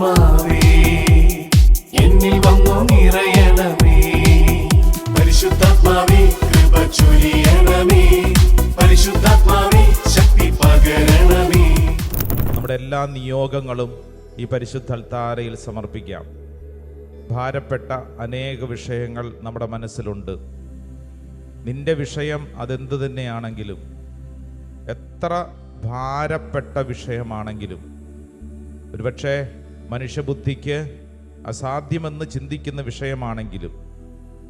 ആത്മാവേ എന്നിൽ വന്നു നിറയണമേ. പരിശുദ്ധാത്മാവേ കൃപ ചൊരിയണമേ. പരിശുദ്ധാത്മാവേ ശക്തി പകരണമേ. നമ്മുടെ എല്ലാ നിയോഗങ്ങളും ഈ പരിശുദ്ധ അൽത്താരയിൽ സമർപ്പിക്കാം. ഭാരപ്പെട്ട അനേക വിഷയങ്ങൾ നമ്മുടെ മനസ്സിലുണ്ട്. നിന്റെ വിഷയം അതെന്തു തന്നെയാണെങ്കിലും, എത്ര ഭാരപ്പെട്ട വിഷയമാണെങ്കിലും, ഒരുപക്ഷെ മനുഷ്യബുദ്ധിക്ക് അസാധ്യമെന്ന് ചിന്തിക്കുന്ന വിഷയമാണെങ്കിലും,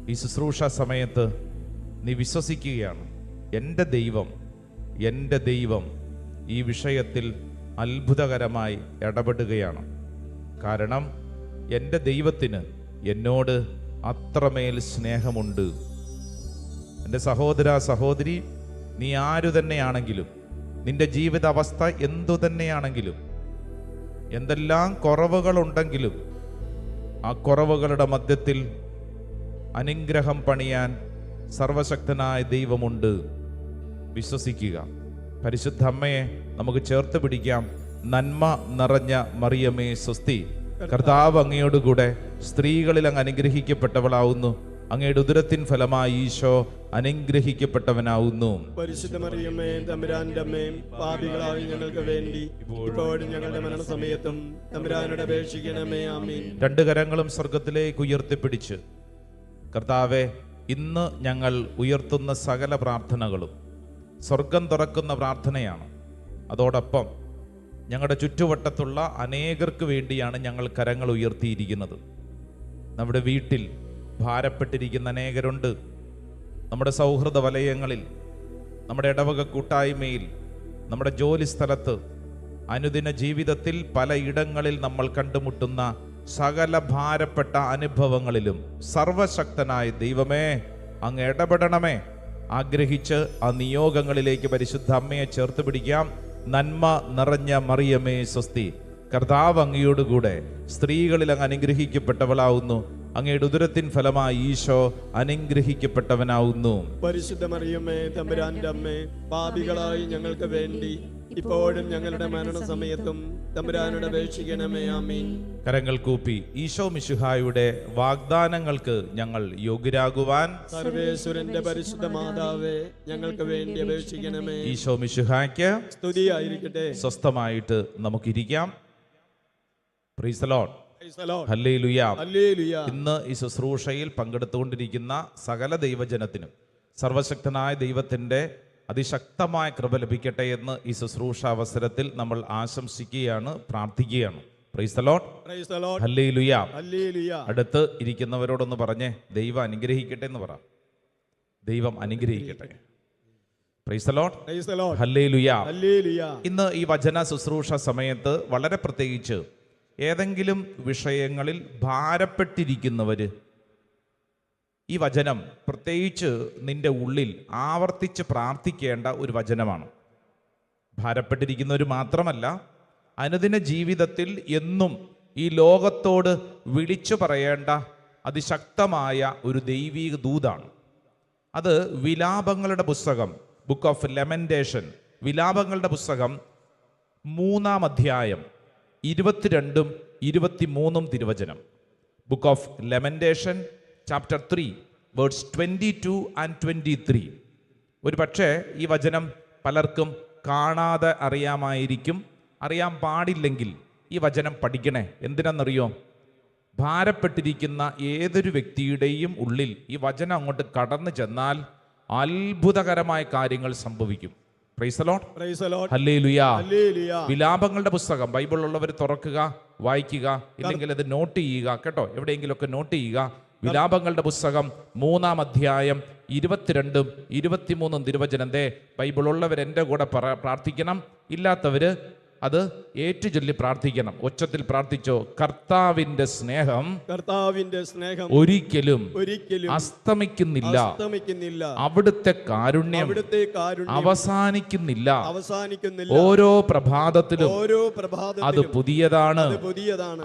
ഈ ശുശ്രൂഷ സമയത്ത് നീ വിശ്വസിക്കുകയാണ്, എൻ്റെ ദൈവം ഈ വിഷയത്തിൽ അത്ഭുതകരമായി ഇടപെടുകയാണ്. കാരണം എൻ്റെ ദൈവത്തിന് എന്നോട് അത്രമേൽ സ്നേഹമുണ്ട്. എൻ്റെ സഹോദര സഹോദരി, നീ ആരു തന്നെയാണെങ്കിലും, നിന്റെ ജീവിതാവസ്ഥ എന്തു തന്നെയാണെങ്കിലും, എന്തെല്ലാം കുറവുകളുണ്ടെങ്കിലും, ആ കുറവുകളുടെ മധ്യത്തിൽ അനുഗ്രഹം പണിയാൻ സർവശക്തനായ ദൈവമുണ്ട്. വിശ്വസിക്കുക. പരിശുദ്ധ അമ്മയെ നമുക്ക് ചേർത്ത് പിടിക്കാം. നന്മ നിറഞ്ഞ മറിയമേ സ്വസ്തി, കർത്താവ് അങ്ങയോടുകൂടെ സ്ത്രീകളിൽ അങ്ങ് അനുഗ്രഹിക്കപ്പെട്ടവളാവുന്നു. അങ്ങയുടെ ഉദരത്തിൻ ഫലമായി ഈശോ അനുഗ്രഹിക്കപ്പെട്ടവനാവുന്നു. പരിശുദ്ധ മറിയമേ തമ്പുരാന്റെ അമ്മേ, പാപികളായ ഞങ്ങൾക്ക് വേണ്ടി ഇപ്പോഴും ഞങ്ങളുടെ മരണസമയത്തും തമ്പുരാനോട് അപേക്ഷിക്കണമേ. ആമീൻ. രണ്ട് കരങ്ങളും സ്വർഗത്തിലേക്ക് ഉയർത്തിപ്പിടിച്ച്, കർത്താവെ, ഇന്ന് ഞങ്ങൾ ഉയർത്തുന്ന സകല പ്രാർത്ഥനകളും സ്വർഗം തുറക്കുന്ന പ്രാർത്ഥനയാണ്. അതോടൊപ്പം ഞങ്ങളുടെ ചുറ്റുവട്ടത്തുള്ള അനേകർക്ക് വേണ്ടിയാണ് ഞങ്ങൾ കരങ്ങൾ ഉയർത്തിയിരിക്കുന്നത്. നമ്മുടെ വീട്ടിൽ ഭാരപ്പെട്ടിരിക്കുന്ന അനേകരുണ്ട്. നമ്മുടെ സൗഹൃദ വലയങ്ങളിൽ, നമ്മുടെ ഇടവക കൂട്ടായ്മയിൽ, നമ്മുടെ ജോലി സ്ഥലത്ത്, അനുദിന ജീവിതത്തിൽ പലയിടങ്ങളിൽ നമ്മൾ കണ്ടുമുട്ടുന്ന സകല ഭാരപ്പെട്ട അനുഭവങ്ങളിലും സർവശക്തനായ ദൈവമേ അങ്ങ് ഇടപെടണമേ. ആഗ്രഹിച്ച് ആ നിയോഗങ്ങളിലേക്ക് പരിശുദ്ധ അമ്മയെ ചേർത്ത് പിടിക്കാം. നന്മ നിറഞ്ഞ മറിയമേ സ്വസ്തി, കർത്താവ് അങ്ങയോടുകൂടെ സ്ത്രീകളിൽ അങ്ങ് അനുഗ്രഹിക്കപ്പെട്ടവളാവുന്നു. അങ്ങയുടെ ഉദരത്തിൻ ഫലമായി ഈശോ അനുഗ്രഹിക്കപ്പെട്ടവനാവുന്നു. പരിശുദ്ധ മറിയമേ തമ്പുരാന്റെ അമ്മേ, പാപികളായി ഞങ്ങൾക്ക് വേണ്ടി ഇപ്പോഴും ഞങ്ങളുടെ മരണസമയത്തും തമ്പുരാനോട് അപേക്ഷിക്കണമേ. ആമീൻ. കരങ്ങൾ കൂപ്പി ഈശോ മിശിഹായുടെ വാഗ്ദാനങ്ങൾക്ക് ഞങ്ങൾ യോഗ്യരാകുവാൻ സർവേശ്വരന്റെ പരിശുദ്ധ മാതാവേ ഞങ്ങൾക്ക് വേണ്ടി അപേക്ഷിക്കണമേ. ഈശോ മിശിഹായ്ക്ക് സ്തുതിയായിരിക്കട്ടെ. സ്വസ്ഥമായിട്ട് നമുക്കിരിക്കാം. Praise the lord. Hallelujah. Hallelujah. ഇന്ന് ഈ ശുശ്രൂഷയിൽ പങ്കെടുത്തുകൊണ്ടിരിക്കുന്ന സകല ദൈവജനത്തിനും സർവശക്തനായ ദൈവത്തിൻ്റെ അതിശക്തമായ കൃപ ലഭിക്കട്ടെ എന്ന് ഈ ശുശ്രൂഷ അവസരത്തിൽ നമ്മൾ ആശംസിക്കുകയാണ്, പ്രാർത്ഥിക്കുകയാണ്. Price the lord. Praise the lord. Hallelujah. Hallelujah. അടുത്ത് ഇരിക്കുന്നവരോടൊന്ന് പറഞ്ഞേ, ദൈവം അനുഗ്രഹിക്കട്ടെ എന്ന് പറ. ദൈവം അനുഗ്രഹിക്കട്ടെ. Price the lord. Praise the lord. Hallelujah. Hallelujah. ഇന്ന് ഈ വചന ശുശ്രൂഷ സമയത്ത് വളരെ പ്രത്യേകിച്ച് ഏതെങ്കിലും വിഷയങ്ങളിൽ ഭാരപ്പെട്ടിരിക്കുന്നവര്, ഈ വചനം പ്രത്യേകിച്ച് നിന്റെ ഉള്ളിൽ ആവർത്തിച്ച് പ്രാർത്ഥിക്കേണ്ട ഒരു വചനമാണ്. ഭാരപ്പെട്ടിരിക്കുന്നവർ മാത്രമല്ല, അനുദിന ജീവിതത്തിൽ എന്നും ഈ ലോകത്തോട് വിളിച്ചു പറയേണ്ട അതിശക്തമായ ഒരു ദൈവീക ദൂതാണ്. അത് വിലാപങ്ങളുടെ പുസ്തകം, ബുക്ക് ഓഫ് ലെമന്റേഷൻ, വിലാപങ്ങളുടെ പുസ്തകം 3-ാം അധ്യായം 22 23 തിരുവചനം. Book of lamentation chapter 3 words 22 and 23. ഒരു പക്ഷേ ഈ വചനം പലർക്കും കാണാതെ അറിയാമായിരിക്കും. അറിയാൻ പാടില്ലെങ്കിൽ ഈ വചനം പഠിക്കണേ. എന്തിനാണെന്നറിയോ? ഭാരപ്പെട്ടിരിക്കുന്ന ഏതൊരു വ്യക്തിയുടെയും ഉള്ളിൽ ഈ വചനം അങ്ങോട്ട് കടന്നു ചെന്നാൽ അത്ഭുതകരമായ കാര്യങ്ങൾ സംഭവിക്കും. Praise the lord. Praise the lord. Hallelujah. Hallelujah. വിലാപങ്ങളുടെ പുസ്തകം ബൈബിൾ ഉള്ളവർ തുറക്കുക, വായിക്കുക. ഇല്ലെങ്കിൽ അത് നോട്ട് ചെയ്യുക കേട്ടോ, എവിടെയെങ്കിലുമൊക്കെ നോട്ട് ചെയ്യുക. വിലാപങ്ങളുടെ പുസ്തകം 3-ാം അധ്യായം 22 23 തിരുവചനം. ബൈബിൾ ഉള്ളവർ എൻ്റെ കൂടെ പ്രാർത്ഥിക്കണം. ഇല്ലാത്തവര് അത് ഏറ്റുചൊല്ലി പ്രാർത്ഥിക്കണം. ഒച്ചത്തിൽ പ്രാർത്ഥിച്ചോ. കർത്താവിന്റെ സ്നേഹം ഒരിക്കലും അസ്തമിക്കുന്നില്ല. അവിടുത്തെ കാരുണ്യം അവസാനിക്കുന്നില്ല. ഓരോ പ്രഭാതത്തിലും അത് പുതിയതാണ്.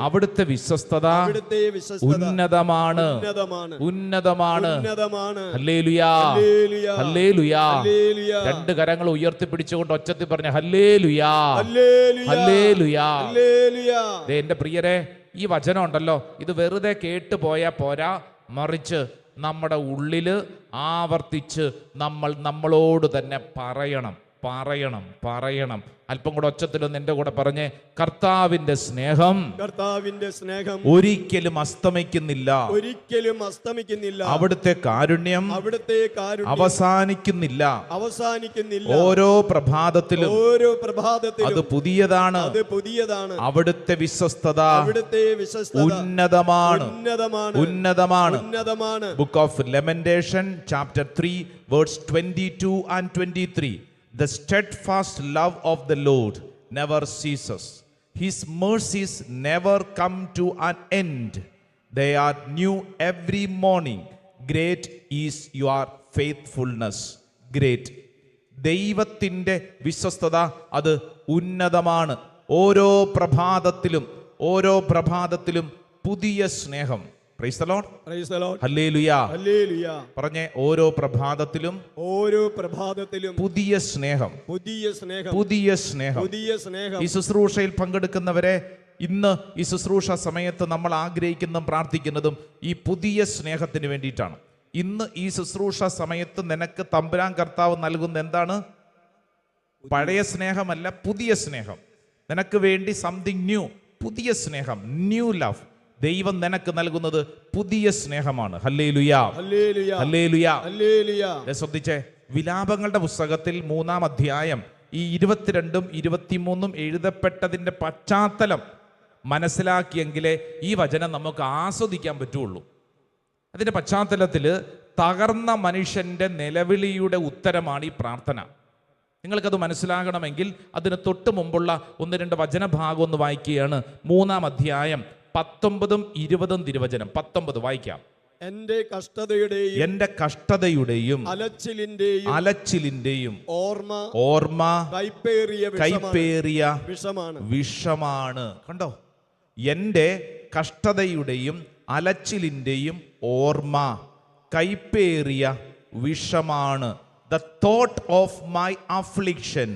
അവിടുത്തെ വിശ്വസ്തത ഉന്നതമാണ്. ഉന്നതമാണ്. ഹല്ലേലൂയാ. ഹല്ലേലൂയാ. രണ്ട് കരങ്ങൾ ഉയർത്തിപ്പിടിച്ചുകൊണ്ട് ഒച്ചത്തിൽ പറഞ്ഞ ഹല്ലേലൂയാ. ഹല്ലേലൂയ. ഹല്ലേലൂയ. ദേ എൻ്റെ പ്രിയരെ, ഈ വചനം ഉണ്ടല്ലോ, ഇത് വെറുതെ കേട്ടു പോയാൽ പോരാ, മറിച്ച് നമ്മുടെ ഉള്ളിൽ ആവർത്തിച്ച് നമ്മളോട് തന്നെ പറയണം. അല്പം കൂടെ ഒച്ചത്തിലൊന്ന് എൻ്റെ കൂടെ പറഞ്ഞേ. കർത്താവിന്റെ സ്നേഹം ഒരിക്കലും അസ്തമിക്കുന്നില്ല. അവിടുത്തെ കാരുണ്യം അവസാനിക്കുന്നില്ല. ഓരോ പ്രഭാതത്തിലും അത് പുതിയതാണ്. അവിടുത്തെ വിശ്വസ്തത ഉന്നതമാണ്. Book of lamentation chapter 3 verse 22 and 23. The steadfast love of the Lord never ceases. His mercies never come to an end. They are new every morning. Great is your faithfulness. Great. ദൈവത്തിൻ്റെ വിശ്വസ്തത അത് ഉന്നതമാണ്. ഓരോ പ്രഭാതത്തിലും പുതിയ സ്നേഹം. Praise the Lord. Hallelujah. പറഞ്ഞേ, ഓരോ പ്രഭാതത്തിലും പുതിയ സ്നേഹം. ഈ ശുശ്രൂഷയിൽ പങ്കെടുക്കുന്നവരെ, ഇന്ന് ഈ ശുശ്രൂഷ സമയത്ത് നമ്മൾ ആഗ്രഹിക്കുന്നതും പ്രാർത്ഥിക്കുന്നതും ഈ പുതിയ സ്നേഹത്തിന് വേണ്ടിയിട്ടാണ്. ഇന്ന് ഈ ശുശ്രൂഷ സമയത്ത് നിനക്ക് തമ്പുരാൻ കർത്താവ് നൽകുന്ന എന്താണ്? പഴയ സ്നേഹമല്ല, പുതിയ സ്നേഹം. നിനക്ക് വേണ്ടി സംതിങ് ന്യൂ, പുതിയ സ്നേഹം, ന്യൂ ലവ്. ദൈവം നിനക്ക് നൽകുന്നത് പുതിയ സ്നേഹമാണ്. ഹല്ലേലൂയ. ശ്രദ്ധിച്ചേ, വിലാപങ്ങളുടെ പുസ്തകത്തിൽ 3-ാം അധ്യായം ഈ 22-ഉം 23-ഉം എഴുതപ്പെട്ടതിന്റെ പശ്ചാത്തലം മനസ്സിലാക്കിയെങ്കിലേ ഈ വചനം നമുക്ക് ആസ്വദിക്കാൻ പറ്റുള്ളൂ. അതിന്റെ പശ്ചാത്തലത്തിൽ തകർന്ന മനുഷ്യന്റെ നിലവിളിയുടെ ഉത്തരമാണ് ഈ പ്രാർത്ഥന. നിങ്ങൾക്കത് മനസ്സിലാകണമെങ്കിൽ അതിന് തൊട്ട് മുമ്പുള്ള 1-2 വചനഭാഗം ഒന്ന് വായിക്കുകയാണ്. 3-ാം അധ്യായം 19-ഉം 20-ഉം തിരുവചനം. 19 വായിക്കാം. എന്റെ കഷ്ടതയുടെയും അലച്ചിലിന്റെയും ഓർമ്മ കൈപ്പേറിയ വിഷമാണ്. കണ്ടോ, എന്റെ കഷ്ടതയുടെയും അലച്ചിലിന്റെയും ഓർമ്മ കൈപ്പേറിയ വിഷമാണ്. The thought of my affliction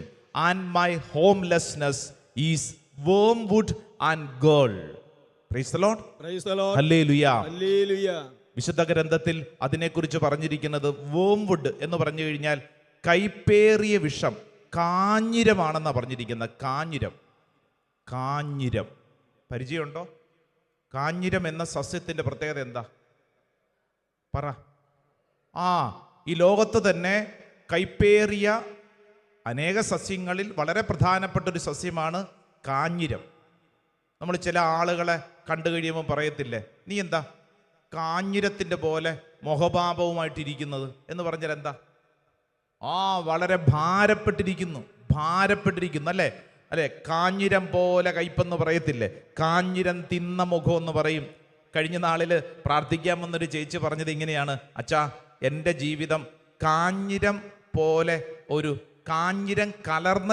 and my homelessness is wormwood and gall. Praise the Lord. Hallelujah. വിശുദ്ധ ഗ്രന്ഥത്തിൽ അതിനെക്കുറിച്ച് പറഞ്ഞിരിക്കുന്നത് വേംവുഡ് എന്ന് പറഞ്ഞു കഴിഞ്ഞാൽ കൈപ്പേറിയ വിഷം, കാഞ്ഞിരമാണെന്നാണ് പറഞ്ഞിരിക്കുന്നത്. കാഞ്ഞിരം പരിചയമുണ്ടോ? കാഞ്ഞിരം എന്ന സസ്യത്തിന്റെ പ്രത്യേകത എന്താ? പറ. ഈ ലോകത്ത് തന്നെ കൈപ്പേറിയ അനേക സസ്യങ്ങളിൽ വളരെ പ്രധാനപ്പെട്ട ഒരു സസ്യമാണ് കാഞ്ഞിരം. നമ്മൾ ചില ആളുകളെ കണ്ടു കഴിയുമ്പോൾ പറയത്തില്ലേ, നീ എന്താ കാഞ്ഞിരത്തിൻ്റെ പോലെ മുഖഭാവവുമായിട്ടിരിക്കുന്നത് എന്ന് പറഞ്ഞാൽ എന്താ? വളരെ ഭാരപ്പെട്ടിരിക്കുന്നു അല്ലേ? കാഞ്ഞിരം പോലെ കയ്പെന്ന് പറയത്തില്ലേ? കാഞ്ഞിരം തിന്ന മുഖം എന്ന് പറയും. കഴിഞ്ഞ നാളിൽ പ്രാർത്ഥിക്കാൻ വന്നൊരു ചേച്ചി പറഞ്ഞത് ഇങ്ങനെയാണ്, അച്ഛാ എൻ്റെ ജീവിതം കാഞ്ഞിരം പോലെ ഒരു കാഞ്ഞിരം കലർന്ന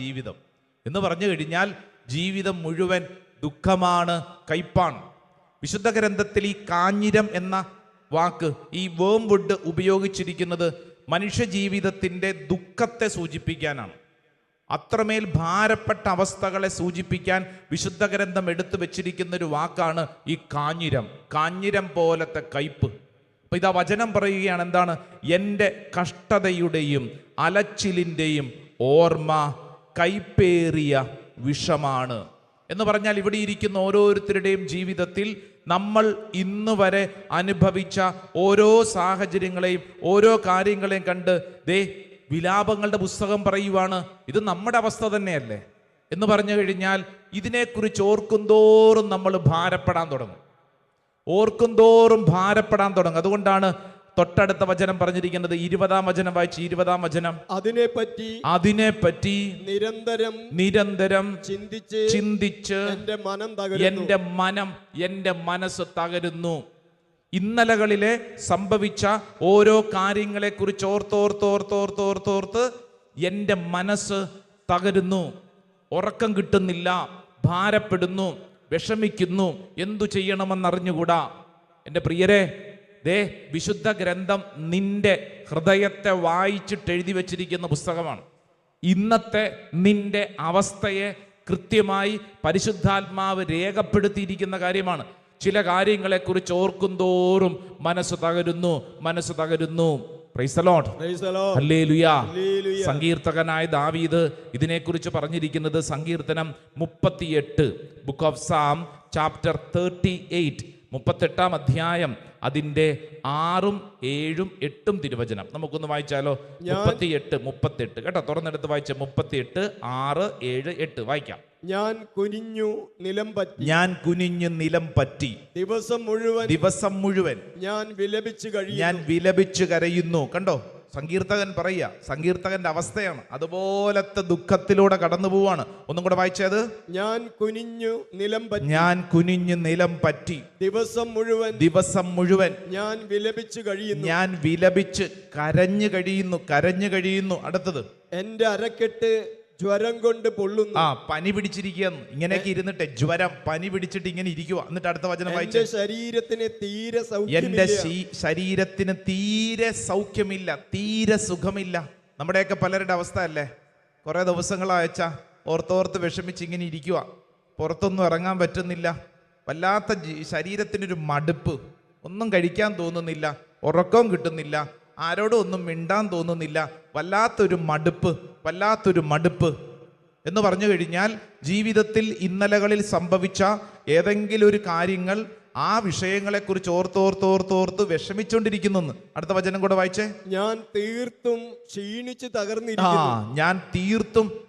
ജീവിതം എന്ന് പറഞ്ഞു കഴിഞ്ഞാൽ ജീവിതം മുഴുവൻ ദുഃഖമാണ്, കയ്പാണ്. വിശുദ്ധ ഗ്രന്ഥത്തിൽ ഈ കാഞ്ഞിരം എന്ന വാക്ക്, ഈ വേംവുഡ് ഉപയോഗിച്ചിരിക്കുന്നത് മനുഷ്യ ജീവിതത്തിൻ്റെ ദുഃഖത്തെ സൂചിപ്പിക്കാനാണ്. അത്രമേൽ ഭാരപ്പെട്ട അവസ്ഥകളെ സൂചിപ്പിക്കാൻ വിശുദ്ധ ഗ്രന്ഥം എടുത്തു വെച്ചിരിക്കുന്ന ഒരു വാക്കാണ് ഈ കാഞ്ഞിരം പോലത്തെ കയ്പ്. അപ്പൊ ഇതാ വചനം പറയുകയാണ്, എന്താണ്? എൻ്റെ കഷ്ടതയുടെയും അലച്ചിലിൻ്റെയും ഓർമ്മ കൈപ്പേറിയ വിഷമാണ് എന്ന് പറഞ്ഞാൽ ഇവിടെ ഇരിക്കുന്ന ഓരോരുത്തരുടെയും ജീവിതത്തിൽ നമ്മൾ ഇന്ന് വരെ അനുഭവിച്ച ഓരോ സാഹചര്യങ്ങളെയും ഓരോ കാര്യങ്ങളെയും കണ്ട് വിലാപങ്ങളുടെ പുസ്തകം പറയുവാണ്, ഇത് നമ്മുടെ അവസ്ഥ തന്നെയല്ലേ എന്ന് പറഞ്ഞു കഴിഞ്ഞാൽ ഇതിനെക്കുറിച്ച് ഓർക്കുന്തോറും നമ്മൾ ഭാരപ്പെടാൻ തുടങ്ങും. അതുകൊണ്ടാണ് തൊട്ടടുത്ത വചനം പറഞ്ഞിരിക്കുന്നത്. 20-ാം വചനം വായിച്ച്. 20-ാം വചനം. അതിനെപ്പറ്റി നിരന്തരം ചിന്തിച്ച് എന്റെ മനസ്സ് തകരുന്നു. ഇന്നലകളിലെ സംഭവിച്ച ഓരോ കാര്യങ്ങളെ കുറിച്ച് ഓർത്തോർത്ത് എൻ്റെ മനസ്സ് തകരുന്നു. ഉറക്കം കിട്ടുന്നില്ല, ഭാരപ്പെടുന്നു, വിഷമിക്കുന്നു, എന്തു ചെയ്യണമെന്നറിഞ്ഞുകൂടാ. എൻ്റെ പ്രിയരെ, വിശുദ്ധ ഗ്രന്ഥം നിന്റെ ഹൃദയത്തെ വായിച്ചിട്ട് എഴുതി വെച്ചിരിക്കുന്ന പുസ്തകമാണ്. ഇന്നത്തെ നിന്റെ അവസ്ഥയെ കൃത്യമായി പരിശുദ്ധാത്മാവ് രേഖപ്പെടുത്തിയിരിക്കുന്ന കാര്യമാണ്. ചില കാര്യങ്ങളെക്കുറിച്ച് ഓർക്കും തോറും മനസ്സ് തകരുന്നു. Praise the lord. ഹല്ലേലൂയ. സങ്കീർത്തകനായ ദാവീദ് ഇതിനെക്കുറിച്ച് പറഞ്ഞിരിക്കുന്നത് സങ്കീർത്തനം 38, ബുക്ക് ഓഫ് സാം ചാപ്റ്റർ 38, 38-ാം അധ്യായം അതിൻ്റെ 6, 7, 8 തിരുവചനം നമുക്കൊന്ന് വായിച്ചാലോ? 38 കേട്ടോ, തുറന്നെടുത്ത് വായിച്ച 38, 6, 7, 8 വായിക്കാം. ഞാൻ കുനിഞ്ഞു നിലം പറ്റി ദിവസം മുഴുവൻ ഞാൻ വിലപിച്ചു കരയുന്നു. കണ്ടോ, സങ്കീർത്തകൻ പറയുക, സങ്കീർത്തകന്റെ അവസ്ഥയാണ്. അതുപോലത്തെ ദുഃഖത്തിലൂടെ കടന്നു പോവാണ്. ഒന്നും കൂടെ വായിച്ചത്. ഞാൻ കുനിഞ്ഞു നിലം പറ്റി ദിവസം മുഴുവൻ ഞാൻ വിലപിച്ച് കരഞ്ഞു കഴിയുന്നു. അടുത്തത്, എന്റെ അരക്കെട്ട് ജ്വരം കൊണ്ട് പൊള്ളുന്നു. പനി പിടിച്ചിരിക്കുകയെന്ന് ഇങ്ങനെയൊക്കെ ഇരുന്നിട്ട് ജ്വരം, പനി പിടിച്ചിട്ട് ഇങ്ങനെ ഇരിക്കുക. എന്നിട്ട് അടുത്ത വചനം വായിച്ചു. എന്റെ ശരീരത്തിന് തീരെ സൗഖ്യമില്ല, തീരെ സുഖമില്ല. നമ്മുടെയൊക്കെ പലരുടെ അവസ്ഥ അല്ലേ? കുറെ ദിവസങ്ങളായച്ച ഓർത്തോർത്ത് വിഷമിച്ച് ഇങ്ങനെ ഇരിക്കുക, പുറത്തൊന്നും ഇറങ്ങാൻ പറ്റുന്നില്ല, വല്ലാത്ത ശരീരത്തിനൊരു മടുപ്പ്, ഒന്നും കഴിക്കാൻ തോന്നുന്നില്ല, ഉറക്കവും കിട്ടുന്നില്ല, ആരോടും ഒന്നും മിണ്ടാൻ തോന്നുന്നില്ല, വല്ലാത്തൊരു മടുപ്പ് എന്ന് പറഞ്ഞു കഴിഞ്ഞാൽ ജീവിതത്തിൽ ഇന്നലകളിൽ സംഭവിച്ച ഏതെങ്കിലും ഒരു കാര്യങ്ങൾ ആ വിഷയങ്ങളെക്കുറിച്ച് ഓർത്തോർത്ത് വിഷമിച്ചുകൊണ്ടിരിക്കുന്നു. അടുത്ത വചനം കൂടെ വായിച്ചേ. ഞാൻ തീർത്തും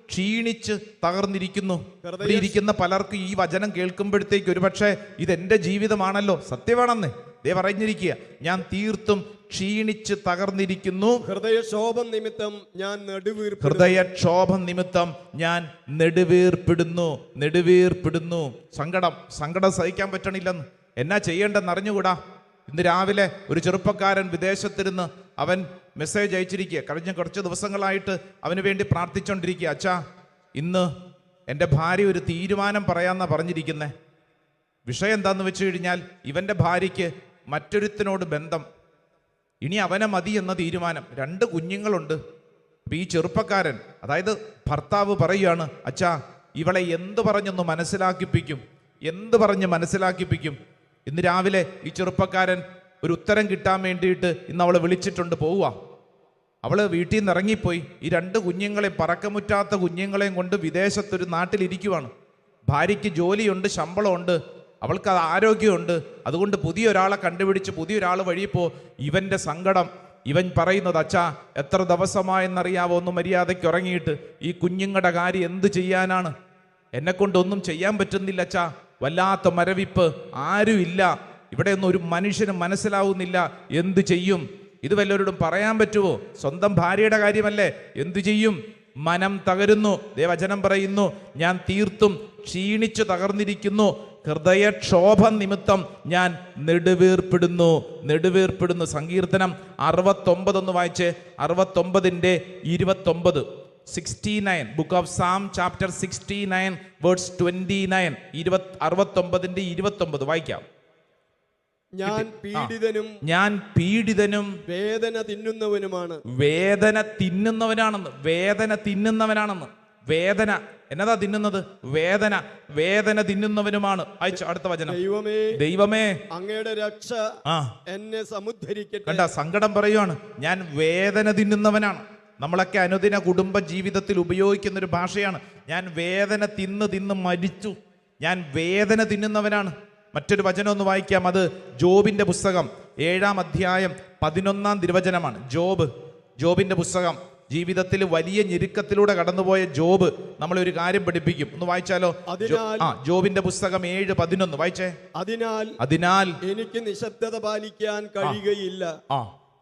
ക്ഷീണിച്ച് തകർന്നിരിക്കുന്നു. ഇരിക്കുന്ന പലർക്കും ഈ വചനം കേൾക്കുമ്പോഴത്തേക്ക് ഒരുപക്ഷെ ഇതെന്റെ ജീവിതമാണല്ലോ, സത്യമാണെന്ന് ദേ പറഞ്ഞിരിക്കുക. ഞാൻ തീർത്തും ക്ഷീണിച്ച് തകർന്നിരിക്കുന്നു. ഹൃദയക്ഷോഭം നിമിത്തം ഞാൻ നെടുവീർപ്പിടുന്നു. സങ്കടം സഹിക്കാൻ പറ്റണില്ലെന്ന്. എന്നാ ചെയ്യേണ്ടെന്ന് അറിഞ്ഞുകൂടാ. ഇന്ന് രാവിലെ ഒരു ചെറുപ്പക്കാരൻ വിദേശത്തിരുന്ന് അവൻ മെസ്സേജ് അയച്ചിരിക്കുക. കഴിഞ്ഞ കുറച്ച് ദിവസങ്ങളായിട്ട് അവന് വേണ്ടി പ്രാർത്ഥിച്ചുകൊണ്ടിരിക്കുക. അച്ഛാ, ഇന്ന് എൻ്റെ ഭാര്യ ഒരു തീരുമാനം പറയാന്നാ പറഞ്ഞിരിക്കുന്നത്. വിഷയം എന്താന്ന് വെച്ച് കഴിഞ്ഞാൽ ഇവൻ്റെ ഭാര്യയ്ക്ക് മറ്റൊരുത്തിനോട് ബന്ധം, ഇനി അവനെ മതി എന്ന തീരുമാനം. 2 കുഞ്ഞുങ്ങളുണ്ട്. അപ്പൊ ഈ ചെറുപ്പക്കാരൻ, അതായത് ഭർത്താവ് പറയുകയാണ്, അച്ഛാ, ഇവളെ എന്ത് പറഞ്ഞ് മനസ്സിലാക്കിപ്പിക്കും. ഇന്ന് രാവിലെ ഈ ചെറുപ്പക്കാരൻ ഒരു ഉത്തരം കിട്ടാൻ വേണ്ടിയിട്ട് ഇന്ന് അവളെ വിളിച്ചിട്ടുണ്ട്. പോവുക, അവള് വീട്ടിൽ നിന്ന് ഇറങ്ങിപ്പോയി. ഈ 2 കുഞ്ഞുങ്ങളെയും, പറക്കമുറ്റാത്ത കുഞ്ഞുങ്ങളെയും കൊണ്ട് വിദേശത്തൊരു നാട്ടിലിരിക്കുവാണ്. ഭാര്യയ്ക്ക് ജോലിയുണ്ട്, ശമ്പളമുണ്ട്, അവൾക്ക് അത് ആരോഗ്യമുണ്ട്. അതുകൊണ്ട് പുതിയൊരാളെ കണ്ടുപിടിച്ച് പുതിയൊരാൾ വഴിയിപ്പോ ഇവന്റെ സങ്കടം, ഇവൻ പറയുന്നത്, അച്ഛാ, എത്ര ദിവസമായെന്നറിയാവോ ഒന്ന് മര്യാദയ്ക്ക് ഉറങ്ങിയിട്ട്, ഈ കുഞ്ഞുങ്ങളുടെ കാര്യം എന്ത് ചെയ്യാനാണ്, എന്നെ കൊണ്ടൊന്നും ചെയ്യാൻ പറ്റുന്നില്ല അച്ഛാ, വല്ലാത്ത മരവിപ്പ്, ആരുമില്ല ഇവിടെ ഒന്നും, ഒരു മനുഷ്യനും മനസ്സിലാവുന്നില്ല, എന്തു ചെയ്യും? ഇത് വല്ലവരോടും പറയാൻ പറ്റുമോ? സ്വന്തം ഭാര്യയുടെ കാര്യമല്ലേ, എന്തു ചെയ്യും? മനം തകരുന്നു. ദൈവവചനം പറയുന്നു, ഞാൻ തീർത്തും ക്ഷീണിച്ചു തകർന്നിരിക്കുന്നു, ഹൃദയക്ഷോഭം നിമിത്തം ഞാൻ നെടുവീർപ്പിടുന്നു. സങ്കീർത്തനം 69 ഒന്ന് വായിച്ച്. 69-ന്റെ 29, 69, book of Sam chapter 69 verse 29, 69-ന്റെ 29 വായിക്കാം. ഞാൻ പീഡിതനും വേദന തിന്നുന്നവനാണെന്ന്. വേദന എന്നതാ തിന്നുന്നത്? വേദന തിന്നുന്നവനുമാണ്. അയച്ചു അടുത്ത വചനം. ദൈവമേ അങ്ങയുടെ രക്ഷ എന്നെ സമുദ്ധരിക്കട്ടെ. കണ്ട, സങ്കടം പറയുവാണ്, ഞാൻ വേദന തിന്നുന്നവനാണ്. നമ്മളൊക്കെ അനുദിന കുടുംബ ജീവിതത്തിൽ ഉപയോഗിക്കുന്ന ഒരു ഭാഷയാണ്, ഞാൻ വേദന തിന്ന് മരിച്ചു, ഞാൻ വേദന തിന്നുന്നവനാണ്. മറ്റൊരു വചനം ഒന്ന് വായിക്കാം. അത് ജോബിന്റെ പുസ്തകം 7-ാം അധ്യായം 11-ാം തിരുവചനമാണ്. ജോബിന്റെ പുസ്തകം. ജീവിതത്തിൽ വലിയ ഞെരുക്കത്തിലൂടെ കടന്നുപോയ ജോബ് നമ്മളെ ഒരു കാര്യം പഠിപ്പിക്കും. ഒന്ന് വായിച്ചാലോ? ജോബിന്റെ പുസ്തകം 7:11 വായിച്ചേ. അതിനാൽ എനിക്ക് നിശബ്ദത പാലിക്കാൻ കഴിയുകയില്ല,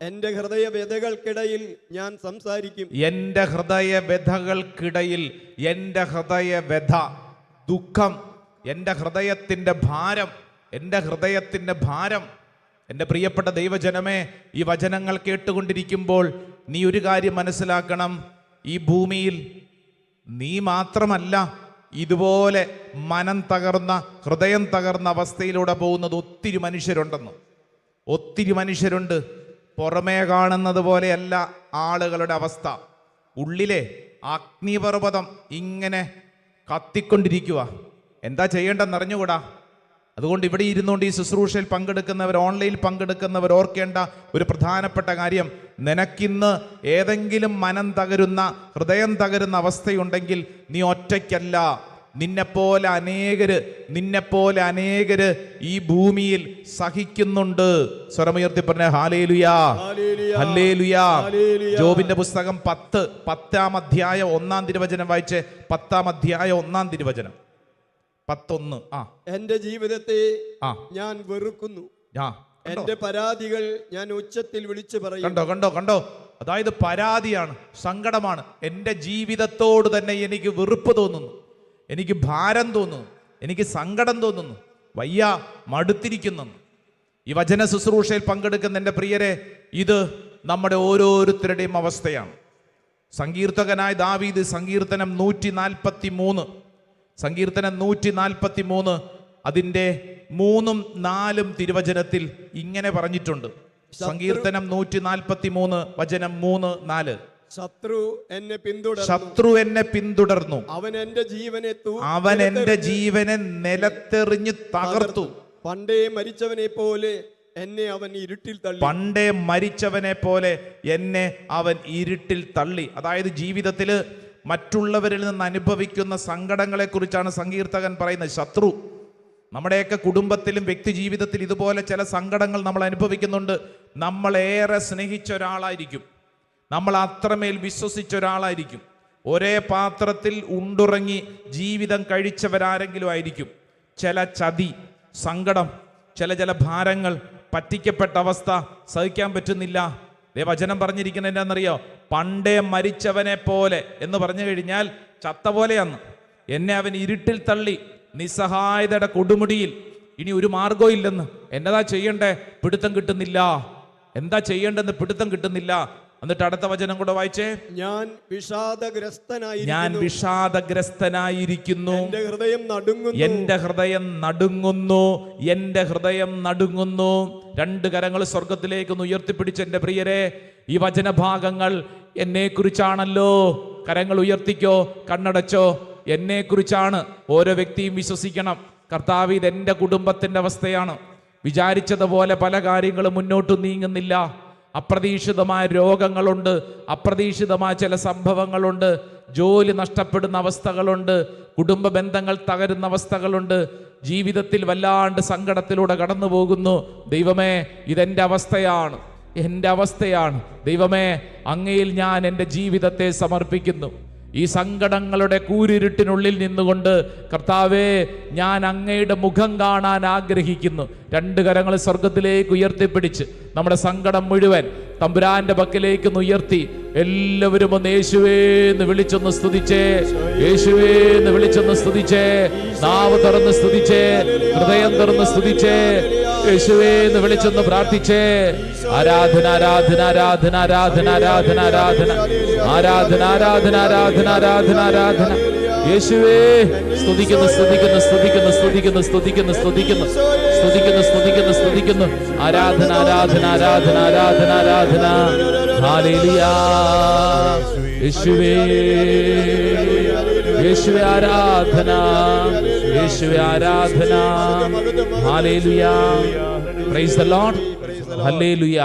എന്റെ ഹൃദയവ്യഥകൾക്കിടയിൽ ഞാൻ സംസാരിക്കും. എന്റെ ഹൃദയവ്യഥകൾക്കിടയിൽ, എന്റെ ഹൃദയവ്യഥ, ദുഃഖം, എന്റെ ഹൃദയത്തിന്റെ ഭാരം. എൻ്റെ പ്രിയപ്പെട്ട ദൈവജനമേ, ഈ വചനങ്ങൾ കേട്ടുകൊണ്ടിരിക്കുമ്പോൾ നീ ഒരു കാര്യം മനസ്സിലാക്കണം. ഈ ഭൂമിയിൽ നീ മാത്രമല്ല ഇതുപോലെ മനം തകർന്ന, ഹൃദയം തകർന്ന അവസ്ഥയിലൂടെ പോകുന്നത് ഒത്തിരി മനുഷ്യരുണ്ട്. പുറമേ കാണുന്നത് പോലെയല്ല ആളുകളുടെ അവസ്ഥ. ഉള്ളിലെ അഗ്നിപർവ്വതം ഇങ്ങനെ കത്തിക്കൊണ്ടിരിക്കുക. എന്താ ചെയ്യേണ്ടെന്ന് അറിഞ്ഞുകൂടാ. അതുകൊണ്ട് ഇവിടെ ഇരുന്നുകൊണ്ട് ഈ ശുശ്രൂഷയിൽ പങ്കെടുക്കുന്നവർ, ഓൺലൈനിൽ പങ്കെടുക്കുന്നവർ ഓർക്കേണ്ട ഒരു പ്രധാനപ്പെട്ട കാര്യം, നിനക്കിന്ന് ഏതെങ്കിലും മനം തകരുന്ന, ഹൃദയം തകരുന്ന അവസ്ഥയുണ്ടെങ്കിൽ നീ ഒറ്റയ്ക്കല്ല. നിന്നെപ്പോലെ അനേകര് ഈ ഭൂമിയിൽ സഹിക്കുന്നുണ്ട്. സ്വരമുയർത്തി പറഞ്ഞ ഹല്ലേലൂയാ, ഹല്ലേലൂയാ. ജോബിന്റെ പുസ്തകം 10-ാം അധ്യായം 1-ാം തിരുവചനം വായിച്ച്. 10-ാം അധ്യായം 1-ാം തിരുവചനം 10:1. എന്റെ ജീവിതത്തെ ഞാൻ വെറുക്കുന്നു, എന്റെ പരാതികൾ ഞാൻ ഉച്ചത്തിൽ വിളിച്ചു പറയും. കണ്ടോ അതായത് പരാതിയാണ്, സങ്കടമാണ്. എൻ്റെ ജീവിതത്തോട് തന്നെ എനിക്ക് വെറുപ്പ് തോന്നുന്നു, എനിക്ക് ഭാരം തോന്നുന്നു, എനിക്ക് സങ്കടം തോന്നുന്നു, വയ്യ, മടുത്തിരിക്കുന്നു. ഈ വചന ശുശ്രൂഷയിൽ പങ്കെടുക്കുന്ന എൻ്റെ പ്രിയരെ, ഇത് നമ്മുടെ ഓരോരുത്തരുടെയും അവസ്ഥയാണ്. സങ്കീർത്തകനായ ദാവീദ് സങ്കീർത്തനം 143 അതിൻ്റെ 3-4 തിരുവചനത്തിൽ ഇങ്ങനെ പറഞ്ഞിട്ടുണ്ട്. സങ്കീർത്തനം 143 വചനം 3-4. ശത്രു എന്നെ പിന്തുടർന്നു, അവൻ എന്റെ ജീവനെ നിലത്തെറിഞ്ഞ് തകർത്തു. പണ്ടേ മരിച്ചവനെ പോലെ എന്നെ അവൻ ഇരുട്ടിൽ തള്ളി. അതായത് ജീവിതത്തിൽ മറ്റുള്ളവരിൽ നിന്ന് അനുഭവിക്കുന്ന സങ്കടങ്ങളെ കുറിച്ചാണ് സങ്കീർത്തകൻ പറയുന്നത്. ശത്രു, നമ്മുടെയൊക്കെ കുടുംബത്തിലും വ്യക്തി ജീവിതത്തിൽ ഇതുപോലെ ചില സങ്കടങ്ങൾ നമ്മൾ അനുഭവിക്കുന്നുണ്ട്. നമ്മളേറെ സ്നേഹിച്ച ഒരാളായിരിക്കും, നമ്മൾ അത്രമേൽ വിശ്വസിച്ച ഒരാളായിരിക്കും, ഒരേ പാത്രത്തിൽ ഉണ്ടുറങ്ങി ജീവിതം കഴിച്ചവരാരെങ്കിലും ആയിരിക്കും. ചില ചതി, സങ്കടം, ചില ഭാരങ്ങൾ, പറ്റിക്കപ്പെട്ട അവസ്ഥ സഹിക്കാൻ പറ്റുന്നില്ല. വചനം പറഞ്ഞിരിക്കുന്നത് എന്താണെന്നറിയോ? പണ്ടേ മരിച്ചവനെ പോലെ എന്ന് പറഞ്ഞു കഴിഞ്ഞാൽ ചത്ത പോലെയാന്ന്. എന്നെ അവൻ ഇരുട്ടിൽ തള്ളി, നിസ്സഹായതയുടെ കൊടുമുടിയിൽ. ഇനി ഒരു മാർഗവും ഇല്ലെന്ന്. എന്നതാ ചെയ്യണ്ടേ? പിടുത്തം കിട്ടുന്നില്ല. എന്താ ചെയ്യേണ്ടെന്ന് പിടുത്തം കിട്ടുന്നില്ല. എന്നിട്ട് അടുത്ത വചനം കൂടെ വായിച്ചേ. ഞാൻ വിഷാദഗ്രസ്തനായിരിക്കുന്നു, എന്റെ ഹൃദയം നടുങ്ങുന്നു. 2 കരങ്ങൾ സ്വർഗത്തിലേക്ക് ഉയർത്തിപ്പിടിച്ച് എൻ്റെ പ്രിയരെ, ഈ വചനഭാഗങ്ങൾ എന്നെ കുറിച്ചാണല്ലോ. കരങ്ങൾ ഉയർത്തിക്കോ, കണ്ണടച്ചോ. എന്നെ കുറിച്ചാണ്. ഓരോ വ്യക്തിയും വിശ്വസിക്കണം, കർത്താവ് ഇത് എൻ്റെ കുടുംബത്തിൻ്റെ അവസ്ഥയാണ്. വിചാരിച്ചതുപോലെ പല കാര്യങ്ങളും മുന്നോട്ട് നീങ്ങുന്നില്ല. അപ്രതീക്ഷിതമായ രോഗങ്ങളുണ്ട്, അപ്രതീക്ഷിതമായ ചില സംഭവങ്ങളുണ്ട്, ജോലി നഷ്ടപ്പെടുന്ന അവസ്ഥകളുണ്ട്, കുടുംബ ബന്ധങ്ങൾ തകരുന്ന അവസ്ഥകളുണ്ട്, ജീവിതത്തിൽ വല്ലാണ്ട് സങ്കടത്തിലൂടെ കടന്നു പോകുന്നു. ദൈവമേ, ഇതെൻ്റെ അവസ്ഥയാണ്, എൻ്റെ അവസ്ഥയാണ്. ദൈവമേ, അങ്ങയിൽ ഞാൻ എൻ്റെ ജീവിതത്തെ സമർപ്പിക്കുന്നു. ഈ സങ്കടങ്ങളുടെ കൂരിരുട്ടിനുള്ളിൽ നിന്നുകൊണ്ട് കർത്താവേ, ഞാൻ അങ്ങയുടെ മുഖം കാണാൻ ആഗ്രഹിക്കുന്നു. 2 കരങ്ങൾ സ്വർഗത്തിലേക്ക് ഉയർത്തിപ്പിടിച്ച് നമ്മുടെ സങ്കടം മുഴുവൻ തമ്പുരാന്റെ പക്കലേക്ക് ഉയർത്തി എല്ലാവരും ഒന്ന് യേശുവേ എന്ന് വിളിച്ചൊന്ന് സ്തുതിച്ചേ, യേശുവേ എന്ന് വിളിച്ചൊന്ന് സ്തുതിച്ചേ, നാവ് തുറന്ന് സ്തുതിച്ചേ, ഹൃദയം തുറന്ന് സ്തുതിച്ചേ, യേശുവേ എന്ന് വിളിച്ചൊന്ന് പ്രാർത്ഥിച്ചേ. ആരാധന ആരാധന ആരാധന ആരാധന ആരാധന ആരാധന ആരാധന ആരാധന ആരാധന ആരാധന ആരാധന. യേശുവേ, സ്തുതിക്കുന്നു സ്തുതിക്കുന്നു സ്തുതിക്കുന്നു സ്തുതിക്കുന്നു സ്തുതിക്കുന്നു സ്തുതിക്കുന്നു സ്തുതിക്കുന്നു സ്തുതിക്കുന്നു സ്തുതിക്കുന്നു. ആരാധന ആരാധന ആരാധന ആരാധന ആരാധന. ഹല്ലേലൂയ. യേശുവേ, യേശുവേ ആരാധന, യേശുവേ ആരാധന. Hallelujah. Price the lord. Hallelujah.